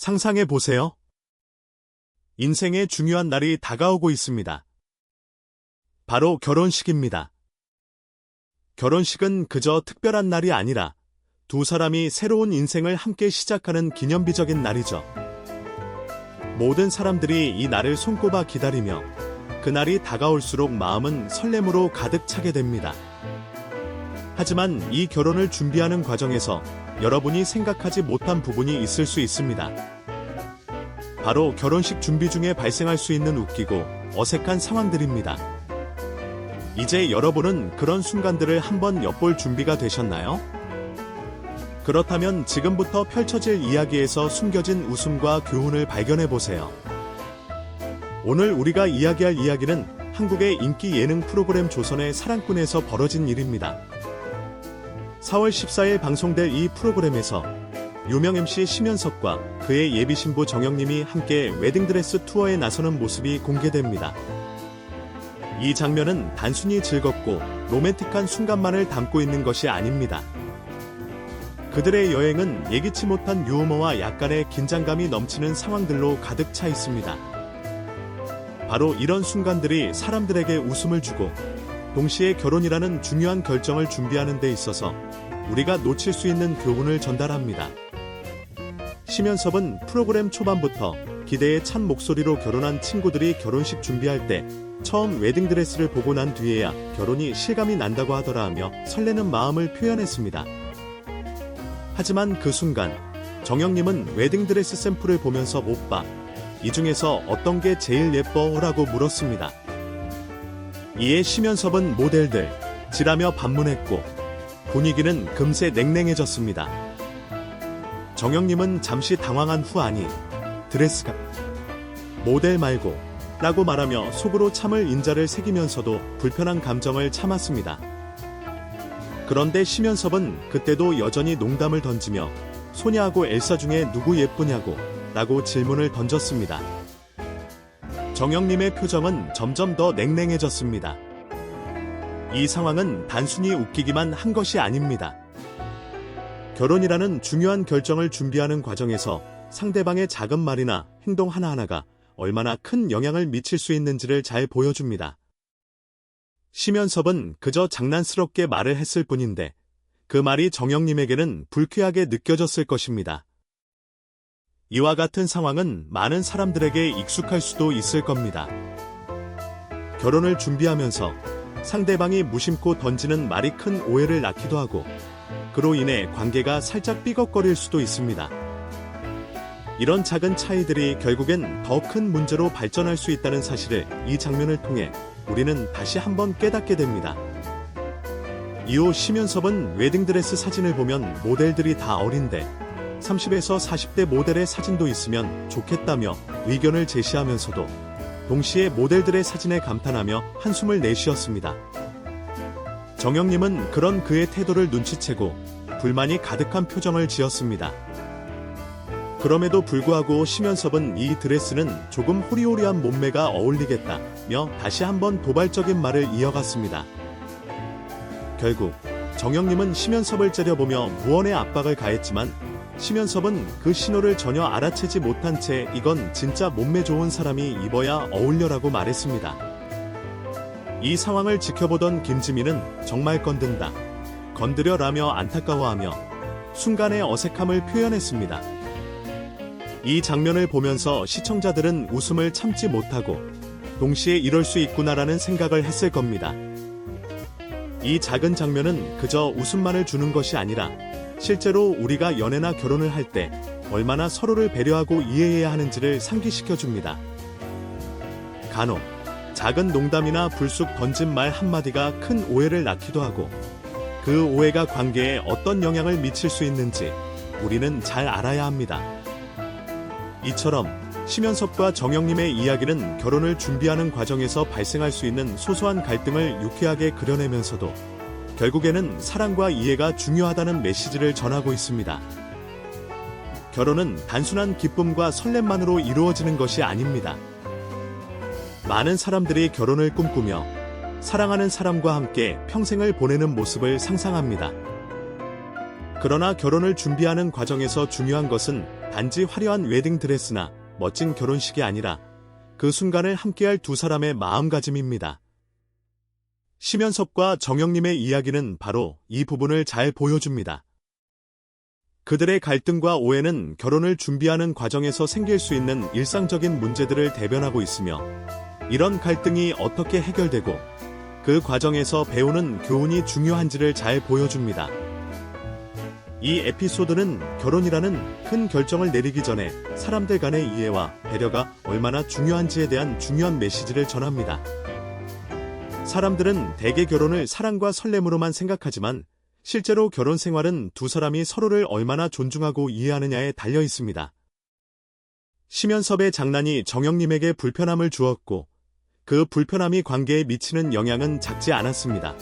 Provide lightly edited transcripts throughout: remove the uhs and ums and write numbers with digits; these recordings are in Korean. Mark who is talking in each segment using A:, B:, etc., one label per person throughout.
A: 상상해 보세요. 인생의 중요한 날이 다가오고 있습니다. 바로 결혼식입니다. 결혼식은 그저 특별한 날이 아니라 두 사람이 새로운 인생을 함께 시작하는 기념비적인 날이죠. 모든 사람들이 이 날을 손꼽아 기다리며 그날이 다가올수록 마음은 설렘으로 가득 차게 됩니다. 하지만 이 결혼을 준비하는 과정에서 여러분이 생각하지 못한 부분이 있을 수 있습니다. 바로 결혼식 준비 중에 발생할 수 있는 웃기고 어색한 상황들입니다. 이제 여러분은 그런 순간들을 한번 엿볼 준비가 되셨나요? 그렇다면 지금부터 펼쳐질 이야기에서 숨겨진 웃음과 교훈을 발견해 보세요. 오늘 우리가 이야기할 이야기는 한국의 인기 예능 프로그램 조선의 사랑꾼에서 벌어진 일입니다. 4월 14일 방송될 이 프로그램에서 유명 MC 심연섭과 그의 예비신부 정영님이 함께 웨딩드레스 투어에 나서는 모습이 공개됩니다. 이 장면은 단순히 즐겁고 로맨틱한 순간만을 담고 있는 것이 아닙니다. 그들의 여행은 예기치 못한 유머와 약간의 긴장감이 넘치는 상황들로 가득 차 있습니다. 바로 이런 순간들이 사람들에게 웃음을 주고 동시에 결혼이라는 중요한 결정을 준비하는 데 있어서 우리가 놓칠 수 있는 교훈을 전달합니다. 심연섭은 프로그램 초반부터 기대에 찬 목소리로 결혼한 친구들이 결혼식 준비할 때 처음 웨딩드레스를 보고 난 뒤에야 결혼이 실감이 난다고 하더라 하며 설레는 마음을 표현했습니다. 하지만 그 순간 정영님은 웨딩드레스 샘플을 보면서 오빠, 이 중에서 어떤 게 제일 예뻐? 라고 물었습니다. 이에 심연섭은 모델들, 지라며 반문했고 분위기는 금세 냉랭해졌습니다. 정영님은 잠시 당황한 후 아니, 드레스가 모델 말고 라고 말하며 속으로 참을 인자를 새기면서도 불편한 감정을 참았습니다. 그런데 심연섭은 그때도 여전히 농담을 던지며 소냐하고 엘사 중에 누구 예쁘냐고 라고 질문을 던졌습니다. 정영님의 표정은 점점 더 냉랭해졌습니다. 이 상황은 단순히 웃기기만 한 것이 아닙니다. 결혼이라는 중요한 결정을 준비하는 과정에서 상대방의 작은 말이나 행동 하나하나가 얼마나 큰 영향을 미칠 수 있는지를 잘 보여줍니다. 심연섭은 그저 장난스럽게 말을 했을 뿐인데 그 말이 정영님에게는 불쾌하게 느껴졌을 것입니다. 이와 같은 상황은 많은 사람들에게 익숙할 수도 있을 겁니다. 결혼을 준비하면서 상대방이 무심코 던지는 말이 큰 오해를 낳기도 하고 그로 인해 관계가 살짝 삐걱거릴 수도 있습니다. 이런 작은 차이들이 결국엔 더 큰 문제로 발전할 수 있다는 사실을 이 장면을 통해 우리는 다시 한번 깨닫게 됩니다. 이후 심연섭은 웨딩드레스 사진을 보면 모델들이 다 어린데 30에서 40대 모델의 사진도 있으면 좋겠다며 의견을 제시하면서도 동시에 모델들의 사진에 감탄하며 한숨을 내쉬었습니다. 정영님은 그런 그의 태도를 눈치채고 불만이 가득한 표정을 지었습니다. 그럼에도 불구하고 심연섭은 이 드레스는 조금 호리호리한 몸매가 어울리겠다며 다시 한번 도발적인 말을 이어갔습니다. 결국 정영님은 심연섭을 째려보며 무언의 압박을 가했지만 심연섭은 그 신호를 전혀 알아채지 못한 채 이건 진짜 몸매 좋은 사람이 입어야 어울려라고 말했습니다. 이 상황을 지켜보던 김지민은 정말 건든다, 건드려라며 안타까워하며 순간의 어색함을 표현했습니다. 이 장면을 보면서 시청자들은 웃음을 참지 못하고 동시에 이럴 수 있구나라는 생각을 했을 겁니다. 이 작은 장면은 그저 웃음만을 주는 것이 아니라 실제로 우리가 연애나 결혼을 할 때 얼마나 서로를 배려하고 이해해야 하는지를 상기시켜줍니다. 간혹 작은 농담이나 불쑥 던진 말 한마디가 큰 오해를 낳기도 하고 그 오해가 관계에 어떤 영향을 미칠 수 있는지 우리는 잘 알아야 합니다. 이처럼 심연섭과 정영님의 이야기는 결혼을 준비하는 과정에서 발생할 수 있는 소소한 갈등을 유쾌하게 그려내면서도 결국에는 사랑과 이해가 중요하다는 메시지를 전하고 있습니다. 결혼은 단순한 기쁨과 설렘만으로 이루어지는 것이 아닙니다. 많은 사람들이 결혼을 꿈꾸며 사랑하는 사람과 함께 평생을 보내는 모습을 상상합니다. 그러나 결혼을 준비하는 과정에서 중요한 것은 단지 화려한 웨딩드레스나 멋진 결혼식이 아니라 그 순간을 함께할 두 사람의 마음가짐입니다. 심연섭과 정영님의 이야기는 바로 이 부분을 잘 보여줍니다. 그들의 갈등과 오해는 결혼을 준비하는 과정에서 생길 수 있는 일상적인 문제들을 대변하고 있으며, 이런 갈등이 어떻게 해결되고 그 과정에서 배우는 교훈이 중요한지를 잘 보여줍니다. 이 에피소드는 결혼이라는 큰 결정을 내리기 전에 사람들 간의 이해와 배려가 얼마나 중요한지에 대한 중요한 메시지를 전합니다. 사람들은 대개 결혼을 사랑과 설렘으로만 생각하지만 실제로 결혼 생활은 두 사람이 서로를 얼마나 존중하고 이해하느냐에 달려 있습니다. 심연섭의 장난이 정영님에게 불편함을 주었고 그 불편함이 관계에 미치는 영향은 작지 않았습니다.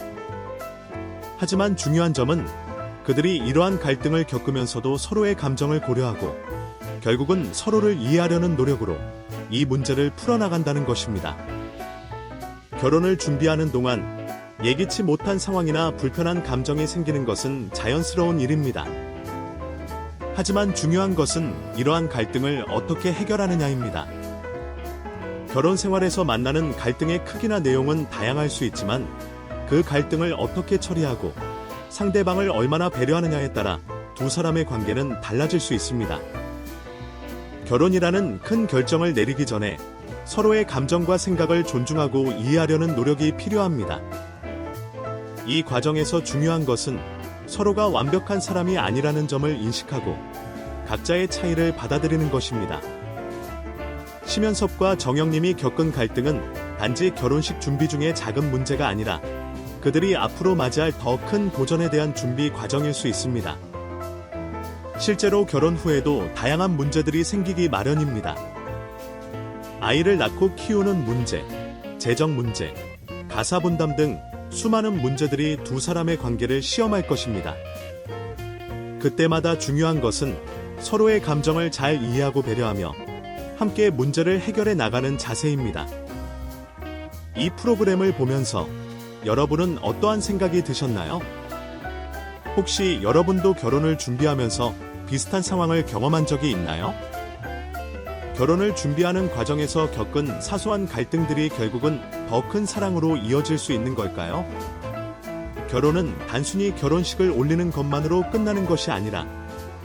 A: 하지만 중요한 점은 그들이 이러한 갈등을 겪으면서도 서로의 감정을 고려하고 결국은 서로를 이해하려는 노력으로 이 문제를 풀어나간다는 것입니다. 결혼을 준비하는 동안 예기치 못한 상황이나 불편한 감정이 생기는 것은 자연스러운 일입니다. 하지만 중요한 것은 이러한 갈등을 어떻게 해결하느냐입니다. 결혼 생활에서 만나는 갈등의 크기나 내용은 다양할 수 있지만 그 갈등을 어떻게 처리하고 상대방을 얼마나 배려하느냐에 따라 두 사람의 관계는 달라질 수 있습니다. 결혼이라는 큰 결정을 내리기 전에 서로의 감정과 생각을 존중하고 이해하려는 노력이 필요합니다. 이 과정에서 중요한 것은 서로가 완벽한 사람이 아니라는 점을 인식하고 각자의 차이를 받아들이는 것입니다. 심연섭과 정영님이 겪은 갈등은 단지 결혼식 준비 중의 작은 문제가 아니라 그들이 앞으로 맞이할 더 큰 도전에 대한 준비 과정일 수 있습니다. 실제로 결혼 후에도 다양한 문제들이 생기기 마련입니다. 아이를 낳고 키우는 문제, 재정 문제, 가사 분담 등 수많은 문제들이 두 사람의 관계를 시험할 것입니다. 그때마다 중요한 것은 서로의 감정을 잘 이해하고 배려하며 함께 문제를 해결해 나가는 자세입니다. 이 프로그램을 보면서 여러분은 어떠한 생각이 드셨나요? 혹시 여러분도 결혼을 준비하면서 비슷한 상황을 경험한 적이 있나요? 결혼을 준비하는 과정에서 겪은 사소한 갈등들이 결국은 더 큰 사랑으로 이어질 수 있는 걸까요? 결혼은 단순히 결혼식을 올리는 것만으로 끝나는 것이 아니라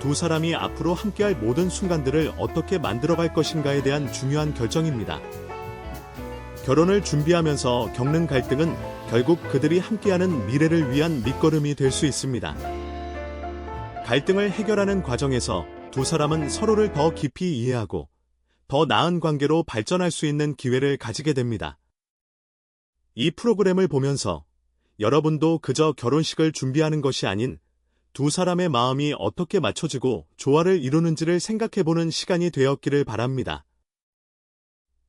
A: 두 사람이 앞으로 함께할 모든 순간들을 어떻게 만들어갈 것인가에 대한 중요한 결정입니다. 결혼을 준비하면서 겪는 갈등은 결국 그들이 함께하는 미래를 위한 밑거름이 될 수 있습니다. 갈등을 해결하는 과정에서 두 사람은 서로를 더 깊이 이해하고 더 나은 관계로 발전할 수 있는 기회를 가지게 됩니다. 이 프로그램을 보면서 여러분도 그저 결혼식을 준비하는 것이 아닌 두 사람의 마음이 어떻게 맞춰지고 조화를 이루는지를 생각해보는 시간이 되었기를 바랍니다.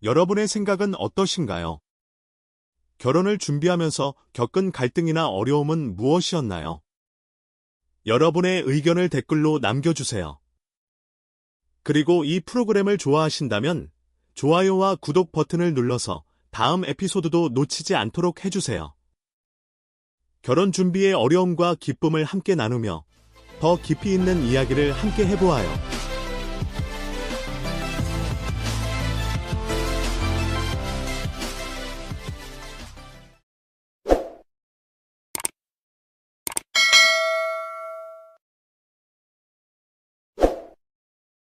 A: 여러분의 생각은 어떠신가요? 결혼을 준비하면서 겪은 갈등이나 어려움은 무엇이었나요? 여러분의 의견을 댓글로 남겨주세요. 그리고 이 프로그램을 좋아하신다면 좋아요와 구독 버튼을 눌러서 다음 에피소드도 놓치지 않도록 해주세요. 결혼 준비의 어려움과 기쁨을 함께 나누며 더 깊이 있는 이야기를 함께 해보아요.